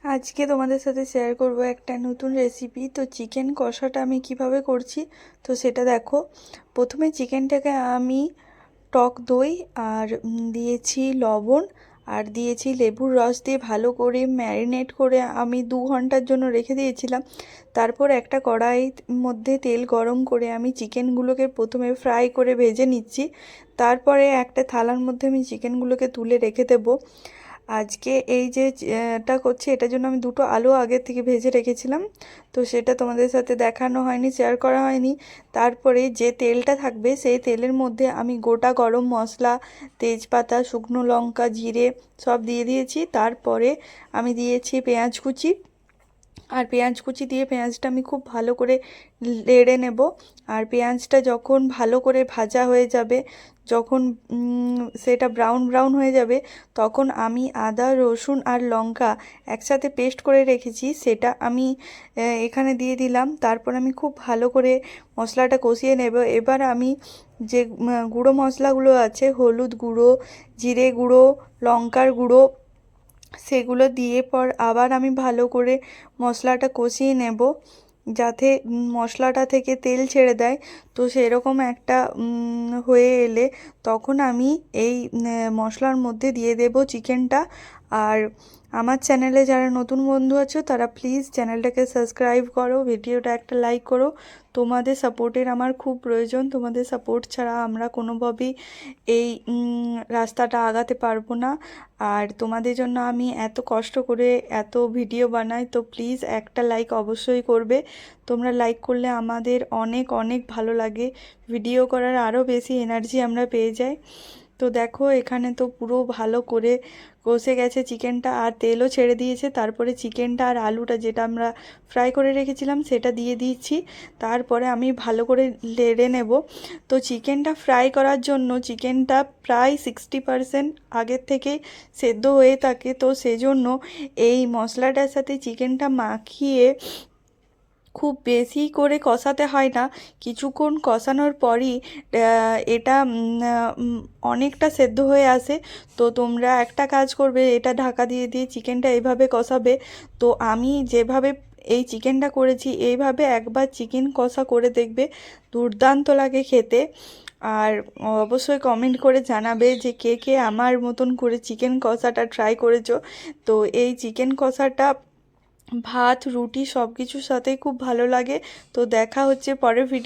আজকে তোমাদের সাথে শেয়ার করব একটা নতুন রেসিপি। তো চিকেন কষাটা আমি কিভাবে করছি তো সেটা দেখো। প্রথমে চিকেনটাকে আমি টক দই আর দিয়েছি লবণ আর দিয়েছি লেবুর রস দিয়ে ভালো করে ম্যারিনেট করে আমি 2 ঘন্টার জন্য রেখে দিয়েছিলাম। তারপর একটা কড়াইয়ের মধ্যে তেল গরম করে আমি চিকেনগুলোকে প্রথমে ফ্রাই করে ভেজে নিচ্ছি। তারপরে একটা থালার মধ্যে আমি চিকেনগুলোকে তুলে রেখে দেবো। আজকে এই যে এটা করছি এটার জন্য আমি 2টো আলু আগে থেকে ভেজে রেখেছিলাম, তো সেটা তোমাদের সাথে দেখানো হয়নি, শেয়ার করা হয়নি। তারপরে যে তেলটা থাকবে সেই তেলের মধ্যে আমি গোটা গরম মশলা, তেজপাতা, শুকনো লঙ্কা, জিরে সব দিয়ে দিয়েছি। তারপরে আমি দিয়েছি পেঁয়াজ কুচি, আর পেঁয়াজ কুচি দিয়ে পেঁয়াজটা আমি খুব ভালো করে নেড়ে নেব। আর পেঁয়াজটা যখন ভালো করে ভাজা হয়ে যাবে, যখন সেটা ব্রাউন ব্রাউন হয়ে যাবে, তখন আমি আদা রসুন আর লঙ্কা একসাথে পেস্ট করে রেখেছি সেটা আমি এখানে দিয়ে দিলাম। তারপর আমি খুব ভালো করে মশলাটা কষিয়ে নেব। এবার আমি যে গুঁড়ো মশলাগুলো আছে, হলুদ গুঁড়ো, জিরে গুঁড়ো, লঙ্কার গুঁড়ো, সেগুলো দিয়ে পর আবার আমি ভালো করে মশলাটা কষিয়ে নেব যাতে মশলাটা থেকে তেল ছেড়ে দেয়। তো সেরকম একটা হয়ে এলে তখন আমি এই মশলার মধ্যে দিয়ে দেব চিকেনটা। আর আমার চ্যানেলে যারা নতুন বন্ধু আছো তারা প্লিজ চ্যানেলটাকে সাবস্ক্রাইব করো, ভিডিওটা একটা লাইক করো। তোমাদের সাপোর্টের আমার খুব প্রয়োজন। তোমাদের সাপোর্ট ছাড়া আমরা কোনোভাবেই এই রাস্তাটা আগাতে পারবো না। আর তোমাদের জন্য আমি এত কষ্ট করে এত ভিডিও বানাই, তো প্লিজ একটা লাইক অবশ্যই করবে। তোমরা লাইক করলে আমাদের অনেক অনেক ভালো লাগে, ভিডিও করার আরও বেশি এনার্জি আমরা পেয়ে যাই। তো দেখো এখানে তো পুরো ভালো করে কষে গেছে চিকেনটা আর তেলও ছেড়ে দিয়েছে। তারপরে চিকেনটা আর আলুটা যেটা আমরা ফ্রাই করে রেখেছিলাম সেটা দিয়ে দিচ্ছি। তারপরে আমি ভালো করে নেড়ে নেব। তো চিকেনটা ফ্রাই করার জন্য চিকেনটা প্রায় 60% আগের থেকেই সেদ্ধ হয়ে থাকে, তো সেজন্য এই মশলাটার সাথে চিকেনটা মাখিয়ে খুব বেশি করে কষাতে হয় না। কিছুক্ষণ কষানোর পরই এটা অনেকটা সেদ্ধ হয়ে আসে। তো তোমরা একটা কাজ করবে, এটা ঢাকা দিয়ে দিয়ে চিকেনটা এইভাবে কষাবে। তো আমি যেভাবে এই চিকেনটা করেছি এইভাবে একবার চিকেন কষা করে দেখবে, দুর্দান্ত লাগে খেতে। আর অবশ্যই কমেন্ট করে জানাবে যে কে কে আমার মতন করে চিকেন কষাটা ট্রাই করেছো। তো এই চিকেন কষাটা ভাত, রুটি সব কিছুর সাথেই খুব ভালো লাগে। তো দেখা হচ্ছে পরের ভিডিও।